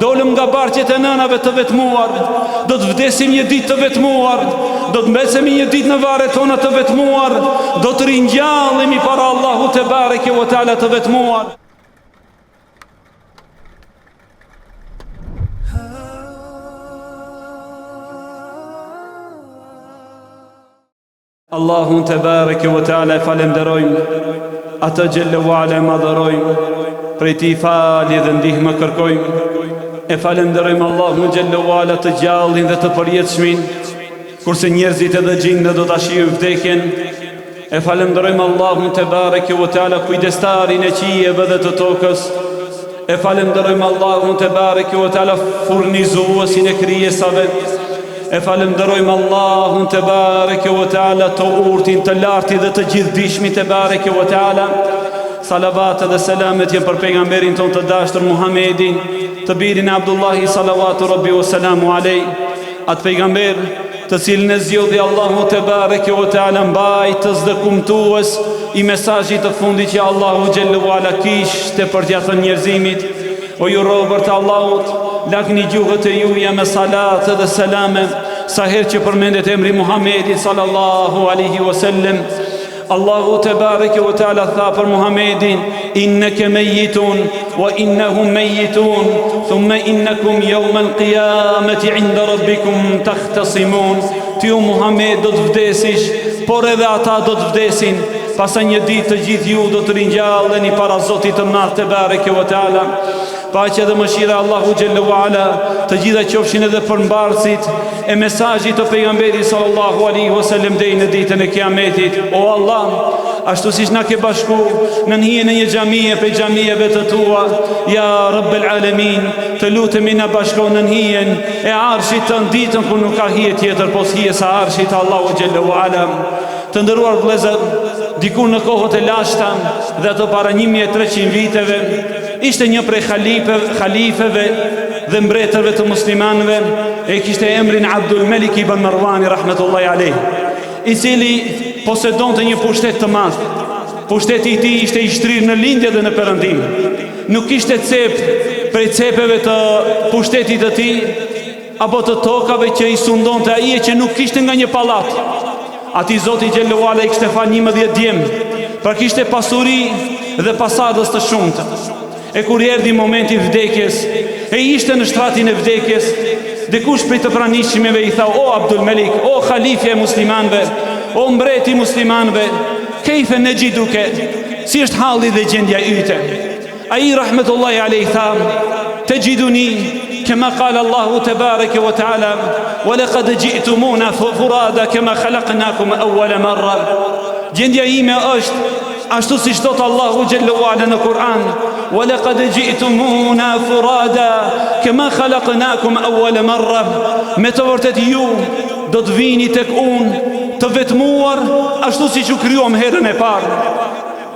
Dolëm nga barqet e nënave të vetmuar, do të vdesim një ditë të vetmuar, do të mbesemi një ditë në varret tona të vetmuar, do të ringjallemi para Allahu te bareke ve teala të vetmuar. Allahun te bareke ve teala falenderojmë, atë xhelle ve ala madhërojmë, prej tij falje dhe ndihmë kërkojmë. E falenderojmë Allahun xhelle ve ala të gjallin dhe të përjetshmin, kurse njerëzit edhe xhinët do ta shijojnë vdekjen. E falenderojmë Allahun te bareke ve teala kujdestarin e qijeve dhe të tokës. E falenderojmë Allahun te bareke ve teala furnizuesin e krijesave. E falenderojmë Allahun te bareke ve teala të urtin të lartit dhe të gjithdijshmit te bareke ve teala. Salavat dhe selamet jenë për pejgamberin ton të dashur Muhammedin, të birin e Abdullahi salavatu rabbi wa salamu alej, atë pejgamber të cilën e zgjodhi Allahu te bareke ve teala mbajtës dhe kumtues i mesazhit të fundit që Allahu xhellu ala kishte për t'ia thënë njerëzimit. O ju robër të Allahut, lagni gjuhët e juaja me salat dhe selame sa herë që përmendet emri Muhammedit sallallahu alaihi wasallam. Allahu te bareke ve teala tha për Muhammedin: innaka mayitun wa innahum mayitun thumma innakum yawm al-qiyamati 'inda rabbikum takhtasimun. Ti o Muhammed do të vdesish, por edhe ata do të vdesin. Pastaj një ditë të gjithë ju do të ringjalleni para Zotit të Madh te bareke ve teala. Paqja dhe mëshira Allahu xhellu ala të gjitha qofshin edhe për mbarësit e mesazhit të pejgamberit sallallahu alaihi wasallam deri në ditën e Kiametit. O Allah, ashtu siç na ke bashku në hijen e një xhamie për xhamieve të tua, ja Rabbel Alamin, të lutemi na bashko në hijen e Arshit të ditën kur nuk ka hije tjetër pos hijes së Arshit Allahu xhellu ala. Të nderuar vëllezër, diku në kohët e lashta dhe ato para 1300 viteve, ishte një prej khalifeve dhe mbretërve të muslimanëve, e kishte emrin Abdul Malik ibn Marwan rahmetullahi alayh, i cili posedonte një pushtet të madh. Pushteti i tij ishte i shtrirë në lindje dhe në perëndim. Nuk kishte cep prej cepeve të pushtetit të tij apo të tokave që i sundonte ai, që nuk kishte nga një pallat. Ati Zoti xhellu ala i kishte fal 11 djem, pra kishte pasuri dhe pasadës të shumta. E kur erdhi momenti i vdekjes, e ishte në shtratin e vdekjes, dikush prej të pranishmeve i tha: o Abdul Malik, o khalifja e muslimanëve, o mbreti i muslimanëve, kejfe në gjiduke, si është halli dhe gjendja yte? Ai rahmetullahi alayhi tha: te gjiduni kema qala Allahu te bareke ve teala wa laqad ji'tumuna furada kema khalaqnakum awwala marra. Gjendja ime është ashtu siç thot Allahu xhellu ala në Kur'an: wa laqad ji'tumuna furada kema khalaqnakum awwala marra. Me të vërtetë ju do të vini tek unë të vetmuar ashtu siç u krijuam herën e parë.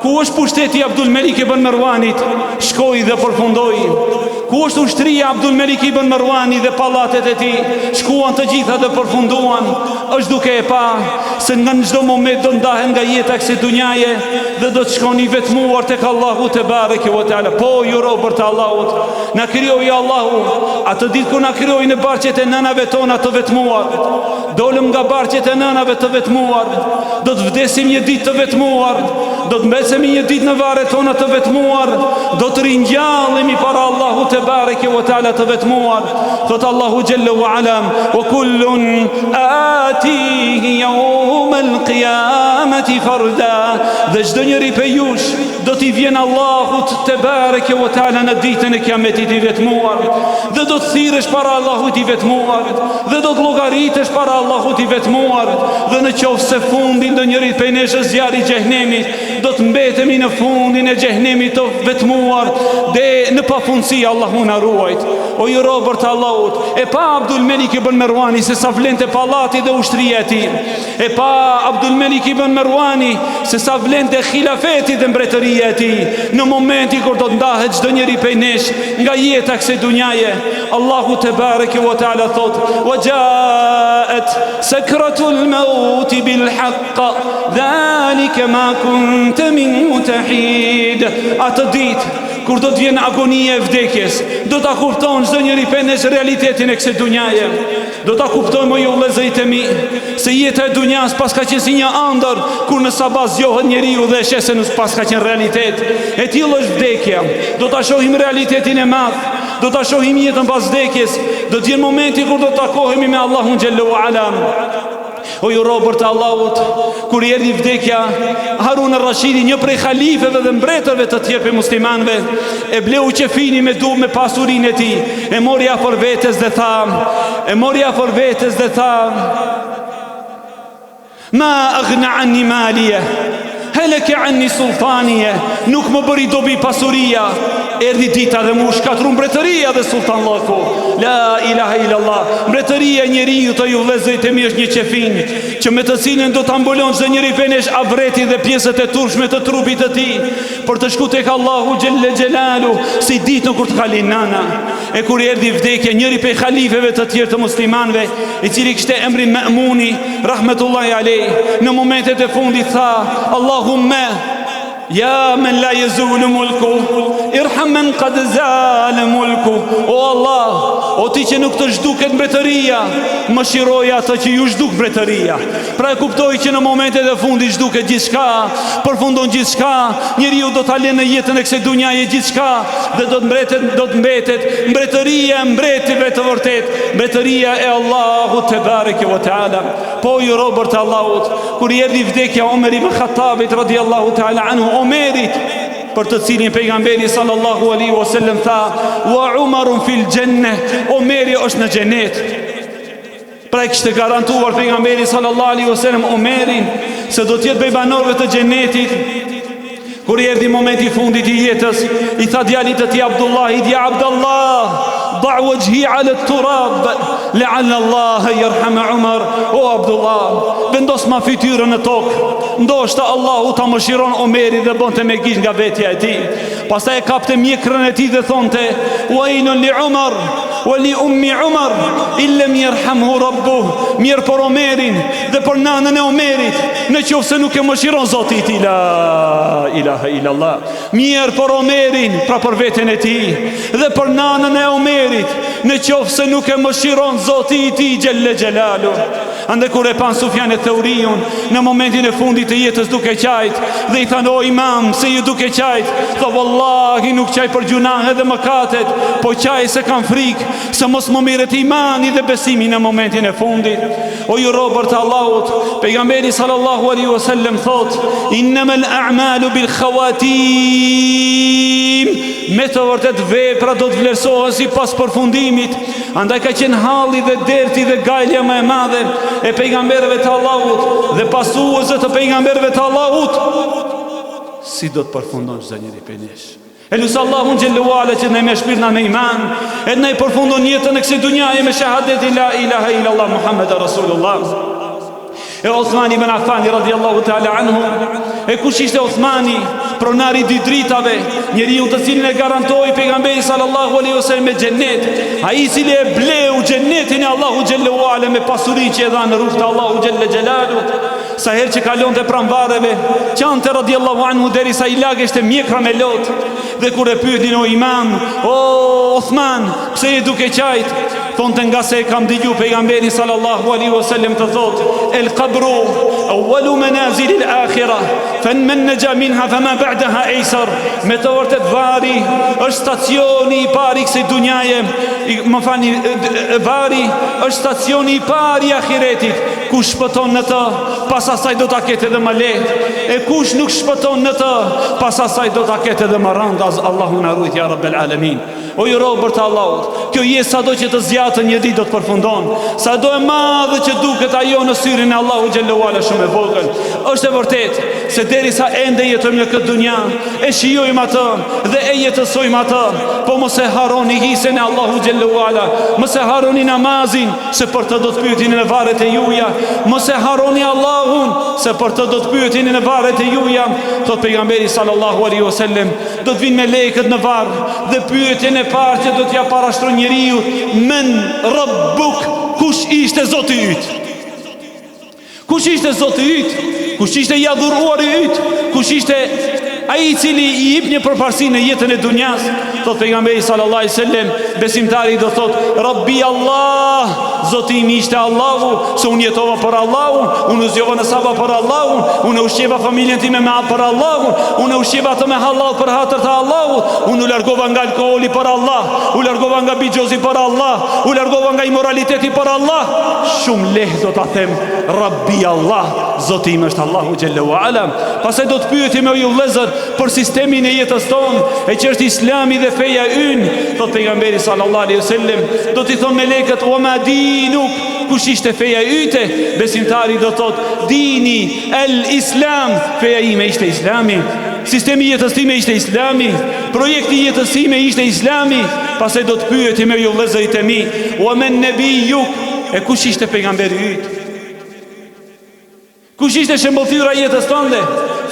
Ku është pushteti Abdul Malik ibn Marwanit? Shkoi dhe përfundoi. Ku është ushtria Abdul Malik ibn Marwani dhe pallatet e tij? Shkuan të gjitha dhe përfunduan. Është duke e pa se nga çdo moment do ndahen nga jeta e kësaj dunjaje dhe do të shkoni vetmuar tek Allahu te bareke ve teala. Po ju robër të Allahut, na krijoi Allahu atë ditë kur na krijoi në barqet e nënave tona të vetmuar. Dolëm nga barqet e nënave të vetmuar, do të vdesim një ditë të vetmuar, do të mbesemi një ditë në varret tona të vetmuar, do të ringjallemi para Allahu te bareke ve teala të vetmuar. Thot Allahu xhellu ala: wa kullun atihi yawm al-qiyamati farda. Dhe çdo njeri prej jush do t'i vjen Allahut te bareke ve teala në ditën e Kiametit i vetmuar, dhe do të thirrësh para Allahut i vetmuar, dhe do të llogaritesh para Allahut i vetmuar, dhe në qoftë se fundi ndonjërit prej nesh është zjarri i xhehenemit, do të mbetemi në fundin e xhehenemit të vetmuar dhe në pafundësi. Allahu na ruajt. O ju robër të Allahut, e pa Abdul Malik ibn Marwani se sa vlente pallati dhe ushtria e tij. E pa Abdul Malik ibn Marwani se sa vlente khilafeti dhe mbretëria e tij. Në momenti kur do të ndahet çdo njeri prej nesh nga jeta e kësaj dunjaje, Allahu te bareke ve teala thot: wa ja'at sakratul maut bil haqq dhalika ma kunta min tahid. Atë ditë kur do të vjen agonia e vdekjes, do ta kupton çdo njeri penesh realitetin e kësaj dunjaje. Do ta kuptojmë ju vëllezërit e mi, se jeta e dunjas pas ka qenë si një ëndër kur në sabah zgjohet njeriu dhe sheh se nuk pas ka qenë realitet. E tillë është vdekja. Do ta shohim realitetin e madh, do ta shohim jetën pas vdekjes, do të jenë momenti kur do të takohemi me Allahun xhallahu ala. O ju robër të Allahut, kur erdhi vdekja, Harun al-Rashidi, një prej halifeve dhe mbretërve të tjerë për muslimanve, e bleu qefini me pasurinë e tij, e mori afër vetes dhe tha, ma aghna anni malije, heleke anni sultanie, nuk më bëri dobi pasuria. Erdhi dita dhe mu shkatru mbretëria dhe sultanllaku. La ilaha illallah. Mbretëria e njeriu të ju vëllezërit e mi është një qefin që me të cilën do ta mbulon çdo njeri penesh avretin dhe pjesët e turshme të trupit të tij për të shkuar tek Allahu xhelle xhelalu, si ditën kur të kalin nana. E kur erdhi vdekja, njëri prej halifeve të tjerë të muslimanëve, i cili kishte emrin Ma'muni rahmetullahi alayh, në momentet e fundit tha, Allahumma ja men la yazulu mulku, irham men qad zala mulku. O Allah, o ti që nuk të zhduket mbretëria, mëshiroj atë që ju zhduk mbretëria. Pra e kuptoj që në momentet e fundit zhduket gjithçka, përfundon gjithçka, njeriu do ta lënë në jetën e kësaj dunjaje gjithçka dhe do të mbetet mbretëria e mbretive të vërtet, mbretëria e Allahut te bareke ve taala. Po ju robër të Allahut, kur i erdhi vdekja Omer ibn Khattabit radhiyallahu taala anhu, Omerit, për të cilin pejgamberi sallallahu alaihi wasallam tha, wa Umarun fil janna, Omeri është në xhenet. Pra e kishte garantuar pejgamberi sallallahu alaihi wasallam Omerin se do të jetë prej banorëve të xhenetit. Kur i erdhi momenti i fundit i jetës, i tha djalit të tij Abdullahit, ja Abdullah, da' wajhi ala turab, la'alla Allah yarham Umar. O Abdullah, vendos ma fytyrën në tokë, ndoshta Allahu ta mëshiron Omerin dhe bënte me gish nga vetja e tij. Pastaj e kapte mjekrën e tij dhe thonte, wailun li Umar wa li ummi Umar illam yarhamhu rabbuh. Mirë për Omerin dhe për nanën e Omerit, në qoftë se nuk e mëshiron Zoti i tij. La ilaha illallah. Mirë për Omerin, pra për veten e tij, dhe për nanën e Omerit, në qoftë se nuk e mëshiron Zoti i tij xhelle xhelalu. Ande kur e pan Sufjan e Theuriun në momentin e fundit të jetës duke qajt, dhe i thanë, o imam, se ju duke qajt? Tha, wallahi nuk qaj për gjunahe dhe mëkatet, po qaj se kam frikë se mos më mirët imani dhe besimi në momentin e fundit. O ju robër të Allahut, pejgamberi sallallahu alaihi wasallam thot, innamal a'malu bil khawatim, me të vërtet vepra do të vlerësohen si pas përfundimit. Andaj ka qenë halli dhe derti dhe gajlja më e madhe e pejgamberëve të Allahut dhe pasuesve të pejgamberëve të Allahut, si do të përfundon çdo njeri prej nesh. E lusë Allahun xhallahu ala që ne me shpirtna me iman, e ne i përfundon jetën e kësaj dunjaje me shahadet la ilaha illallah Muhammed Rasulullah. E Uthmani ibn Affani radhiyallahu ta'ala anhu, e kush ishte Uthmani, pronari dy dritave, njeriu të cilin e garantoi pejgamberi sallallahu alaihi wasallam me xhennet, ai i cili e bleu xhennetin e Allahu xhallahu ala me pasurinë që e dha në rrugt të Allahu xhelle xhelalu. Sa herë që kalonte pranvareve, qante radhiyallahu anhu derisa i lageshte mjekra me lot. Dhe kur e pyetin, o imam, o Uthman, pse je duke qajt? Thonte, nga se kam dëgju pejgamberin sallallahu alaihi wasallam të thot, el qabru awwalu manazil al akhirah, faman naja minha fama ba'daha aysar. Me të vërtet vari është stacioni i parë i kësaj dunjaje, më falni, vari është stacioni i parë i ahiretit. Kush shpëton në të, pas asaj do ta ketë edhe më lehtë, e kush nuk shpëton në të, pas asaj do ta ketë edhe më rënd. Allahu na ruaj ya rabbel alamin. O ju robër të Allahut, kjo jetë sado që të zjatë një ditë do të përfundon, sado e madhe që duket ajo në syrin e Allahu xhallahu ala shumë e vogël. Është e vërtet se derisa ende jetojmë në këtë dunja, e shijojmë atë dhe e jetësojmë atë, po mos e harroni hisen e Allahu xhallahu ala, mos e harroni namazin, se për të do të pyetin në varret e juaja, mos e harroni Allahun, se për të do të pyetin në varret e juaja. Thot pejgamberi sallallahu alaihi wasallam, do të vinë melekët në varr dhe pyetjen e parë që do t'ja parashtron njeriu, men rabbuk, kush ishte Zoti yt? Kush ishte Zoti yt? Kush ishte i adhuruari yt? Kush ishte ai i cili i jep një përparësi në jetën e dunjas. Thot pejgamberi sallallahu alaihi wasallam, besimtari do thot Rabbi Allah, Zoti im ishte Allahu, se unë jetova për Allahun, unë zgjova në sabah për Allahun, unë ushqeva familjen time me atë për Allahun, unë ushqeva atë me halal për hatër të Allahut, unë u largova nga alkooli për Allah, u largova nga bigjozi për Allah, u largova nga imoraliteti për Allah. Shumë lehtë do ta them Rabbi Allah, Zoti im është Allahu xhallahu ala. Pastaj do të pyetim ju vëllezër për sistemin e jetës tonë, e që është Islami dhe feja ynë. Thot pejgamberi sallallahu alaihi wasallam, do t'i thonë melekët wa ma dinuk, kush ishte feja yte? Besimtari do thot dini el Islam, feja ime ishte Islami, sistemi jetës time ishte Islami, projekti jetës time ishte Islami. Pastaj do të pyetim ju vëllezërit e mi, wa man nabiyyuk, e kush ishte pejgamberi yt? Kush ishte shembulltyra jetës tënde?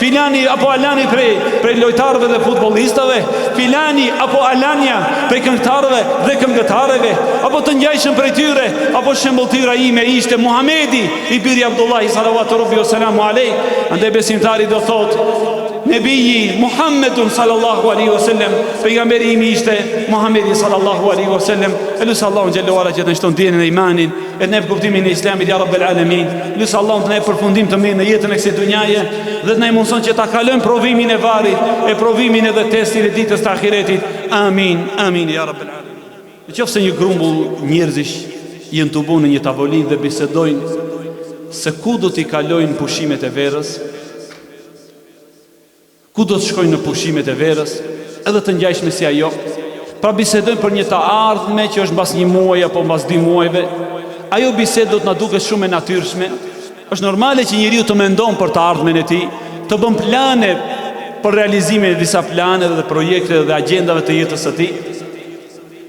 Filani apo Alani prej lojtarëve dhe futbollistëve, filani apo Alania prej këngëtarëve dhe këngëtarëve, apo të ngjajshëm prej tyre, apo shembulltyra ime ishte Muhamedi i biri Abdullahi sallallahu rabbi wa salamu alaihi. Andaj besimtari do thot Nebiji Muhammedun sallallahu alaihi wasallam, pejgamberi imi ishte Muhamedi sallallahu alaihi wasallam. Elusë Allahun xhallahu ala që të shton dinën e imanin, e ne kuptimin e Islamit ya rabbel alamin. Elusë Allahun të ne përfundim të mirë në jetën e kësaj dunjaje dhe të na mundson që ta kalojmë provimin e varrit, e provimin edhe testin e ditës të ahiretit. Amin, amin ya rabbel alamin. Nëse një grumbull njerëzish janë të bunë në një tavolinë dhe bisedojnë se ku do t'i kalojnë pushimet e verës, ku do të shkojnë në pushimet e verës, edhe të ngjajshme si ajo, pra bisedojnë për një të ardhme që është mbas një muaj apo mbas 2 muajve. Ajo bisedë do të na duket shumë e natyrshme. Është normale që njeriu të mendon për të ardhmen e tij, të bën plane për realizimin e disa plane dhe projekte dhe agjendave të jetës së tij.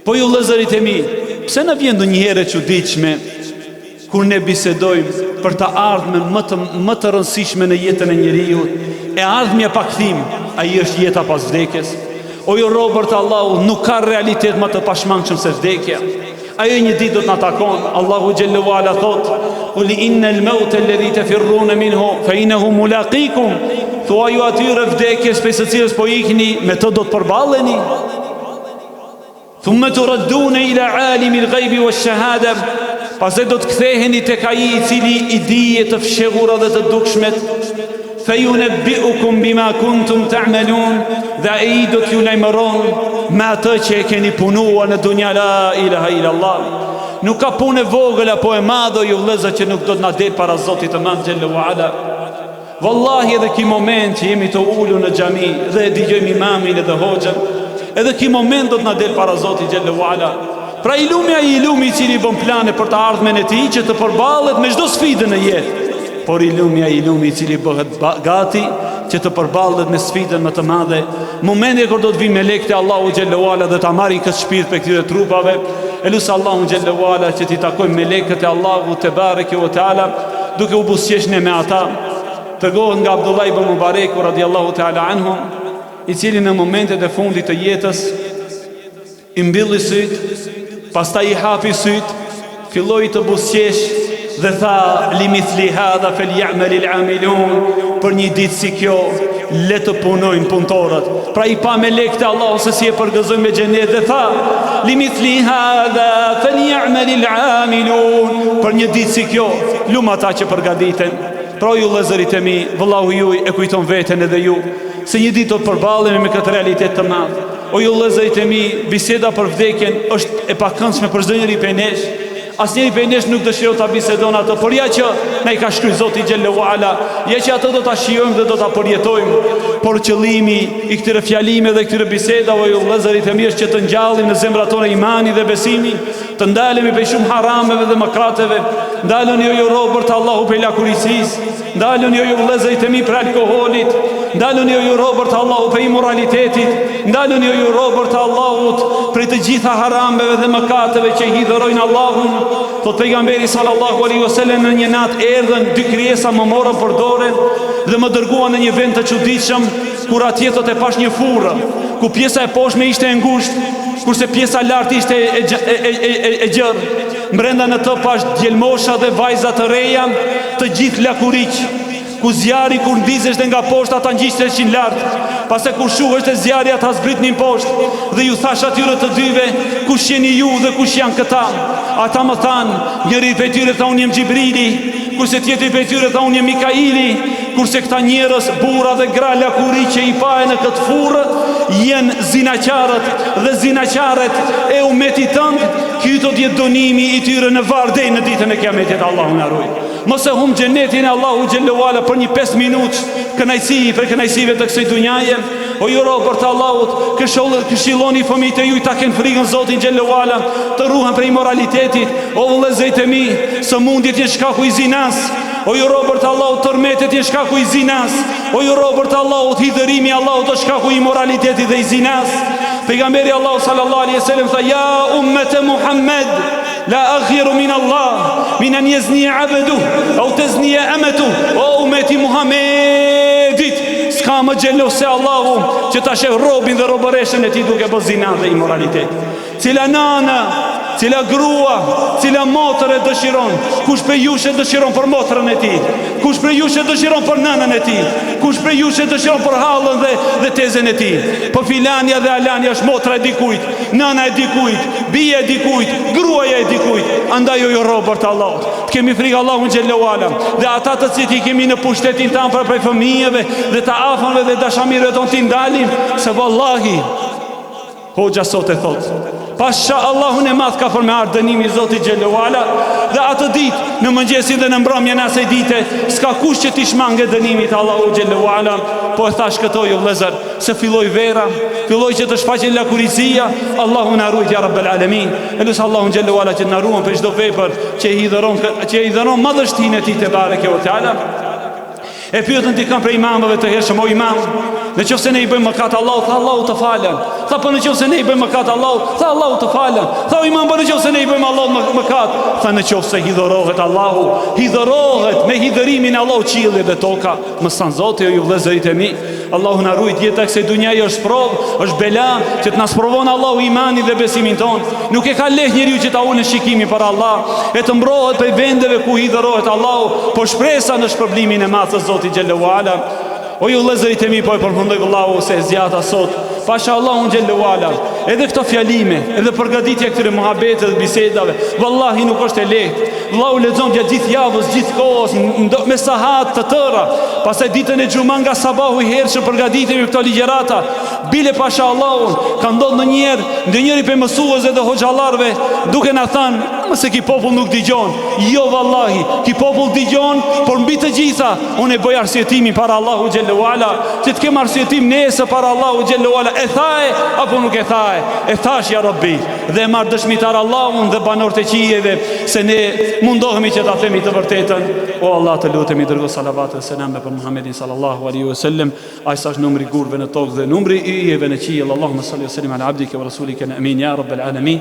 Po ju vëllezërit e mi, pse na vjen ndonjëherë e çuditshme kur ne bisedojmë për të ardhmen më të rëndësishme në jetën e njeriu? E ardhmja pa kthim, ai është jeta pas vdekjes. O jo robër të Allahu, nuk ka realitet më të pashmangshëm se vdekja. Ajo një ditë do të na takon. Allahu xhallahu ala thot: "Qul innal mauta alladhi tafirruna minhu fa innahu mulaqikum." Thuaj ju atyre vdekjes prej së cilës po ikni, me të do të përballeni. Thumma turadduna ila alimil ghaibi wash-shahada. Pastaj do të ktheheni tek ai i cili i dije të fshehura dhe të dukshmet. Fejunebbiukum bima kuntum ta'malun, dhe ai do t'ju lajmëron me atë që e keni punuar në dunja. La ilaha illallah. Nuk ka punë e vogël apo e madhe ju vëllezër që nuk do të na del para Zotit të Madh xhallahu ala. Wallahi edhe ky moment që jemi të ulur në xhami dhe e dëgjojmë imamin edhe hoxhën, edhe ky moment do të na del para Zotit xhallahu ala. Pra i lumi i cili bën plane për të ardhmen e tij që të përballet me çdo sfidë në jetë. Por i lumi i cili bëhet gati që të përballet me sfidën më të madhe, momenti kur do të vi melekët e Allahu xhallahu ala dhe ta marrin këtë shpirt për këtyre trupave. Elusë Allahu xhallahu ala që t'i takojmë melekët e Allahu te bareke ve teala duke u buzëqeshne me ata. Tregohet nga Abdullah ibn Mubarak radhiyallahu taala anhu, i cili në momentet e fundit të jetës i mbylli syt, pastaj i hapi syt, filloi të buzëqesh dhe tha limithli hadha falyamalil amilun, për një ditë si kjo le të punojnë punëtorët. Pra i pa melekët e Allahut se si e përgëzojnë me xhenet dhe tha limithli hadha falyamalil amilun, për një ditë si kjo lum ata që përgatiten. Pra ju vëllezërit e mi, vëllahu juaj e kujton veten edhe ju se një ditë do të përballemi me këtë realitet të madh. O ju vëllezërit e mi, biseda për vdekjen është e pakëndshme për çdo njeri prej nesh. Asnjëri prej nesh nuk dëshiron ta bisedon ato, por ja që na i ka shkruar Zoti xhallahu ala, ja që ato do ta shijojmë dhe do ta përjetojmë. Por qëllimi i këtyre fjalime dhe këtyre bisedave ju vëllezërit e mi është që të ngjallim në zemrat tona imani dhe besimi, të ndalemi prej shumë harameve dhe mëkateve. Ndaluni ju robër të Allahu prej lakuricisë, ndaluni ju vëllezërit e mi prej alkoolit, ndaluni ju robër të Allahu prej immoralitetit, ndaluni ju robër të Allahut prej të gjitha harameve dhe mëkateve që hidhërojnë Allahun. Thot pejgamberi sallallahu alaihi wasallam, në një natë erdhën 2 krijesa më morën për dorë dhe më dërguan në një vend të çuditshëm, kur atje thot e pash një furrë, ku pjesa e poshtme ishte e ngushtë, kurse pjesa lart ishte e gjerë. Brenda në të pash djelmosha dhe vajza të reja, të gjithë lakuriq. ku zjarri kur ndizesh nga poshtë ata ngjishteshin lart, pas e kur shuhesh te zjarri ata zbritnin poshtë, dhe ju thash atyre të dyve, kush jeni ju dhe kush janë këta? Ata më thanë, njëri prej tyre tha unë jam Gjibrili, kurse tjetri prej tyre tha unë jam Mikaili, kurse këta njerëz, burra dhe gra lakuri që i paje në këtë furrë, jenë zinaqarët dhe zinaqaret e umetit tënd, ky do të jetë dënimi i tyre në varr deri në ditën e Kiametit. Allahu na ruaj. Mos e humb xhenetin e Allahu xhallahu ala për një 5 minutë kënaqësi për kënaqësive të kësaj dunjaje. O ju robër të Allahut, këshilloni fëmijët e juaj ta kenë frikën Zotin xhallahu ala, të ruhen prej moralitetit. O vëllezërit e mi, sëmundjet janë shkaku i zinas. O ju robër të Allahut, tërmetet janë shkaku i zinas. O ju robër të Allahut, hidhërimi i Allahut është shkaku i moralitetit dhe i zinas. Pejgamberi Allahu sallallahu alaihi wasallam tha: "Ya ummat Muhammad, la aghiru min Allah, min an yazni 'abdu aw tazni amatu." O ummeti Muhammedit, s'ka më xhelos se Allahu që ta sheh robin dhe robëreshën e tij duke bërë zinë dhe immoralitet. Cila nana, cila grua, cila motër e dëshiron? Kush prej jush e dëshiron për motrën e tij? Kush prej jush e dëshiron për nënën e tij? Kush prej jush e dëshiron për hallën dhe tezën e tij? Po filania dhe alania është motra e dikujt, nëna e dikujt, bia e dikujt, gruaja e dikujt. Andaj o ju robër të Allahut, të kemi frikë Allahun xhallahu ala, dhe ata të cilët i kemi në pushtetin tan për prej fëmijëve dhe të afërmve dhe dashamirëve tonë ti ndalim, se vallahi hoxha sot e thot, pasha Allahun e madh ka për me ardhë dënimi i Zotit xhallahu ala, dhe atë ditë në mëngjesin dhe në mbrëmjen e asaj dite s'ka kush që t'i shmange dënimit Allahu xhallahu ala. Po e thash këto ju vëllezër, se filloi vera, filloi që të shfaqet lakurizia. Allahu na ruaj ya rabbel alamin. Elus Allahu xhallahu ala që na ruan për çdo vepër që i dhëron madhështinë e tij te bareke o teala. E pyetën dikën prej imamëve të hershëm: o imam, në qoftë se ne i bëjmë mëkat Allahut, tha Allahu të falën. Tha po në qoftë se ne i bëjmë mëkat Allahut, tha Allahu të falën. Tha o imam, po në qoftë se ne i bëjmë Allahut mëkat, tha në qoftë se hidhorohet Allahu, hidhorohet me hidhërimin e Allahut qielli dhe toka. Mëson Zoti, o ju vëllezërit e mi, Allahu na ruaj. Jeta e kësaj dunjaje është provë, është bela që të na sprovon Allahu imanin dhe besimin ton. Nuk e ka lehtë njeriu që ta ulë në shikimin për Allah, e të mbrohet prej vendeve ku hidhorohet Allahu, por shpresa në shpërblimin e madh të Zotit xhallahu ala. O ju vëllezërit e mi, po e përfundoj Allahu se zjata sot, pasha Allahun xhallahu ala, edhe këto fjalime, edhe përgatitja këtyre muhabete dhe bisedave, vallahi nuk është e lehtë. Allahu lexon gjatë gjithë javës, gjithë kohës, me sahat të tëra, pastaj ditën e xhuman nga sabahu i hershëm përgatitemi këto ligjërata. Bile pasha Allahun, ka ndodhur ndonjëri prej mësuesve dhe hoxhallarëve duke na thënë: "Mëse ki popull nuk dëgjon." Jo vallahi, ki popull dëgjon, por mbi të gjitha unë e bëj arsyetimin para Allahu xhallahu ala, që të kem arsyetim nesër para Allahu xhallahu ala. E thaje apo nuk e thaje? E thash ya Rabbi, dhe marr dëshmitar Allahun dhe banorët e qijeve se ne mundohemi që ta themi të vërtetën. O Allah, të lutemi dërgo salavat dhe selam për Muhammedin sallallahu alaihi wasallam, ai sa është numri gurve në tokë dhe numri i yjeve në qiell. Allahumma salli wa sallim ala abdika wa rasulika amin ya rabbal alamin.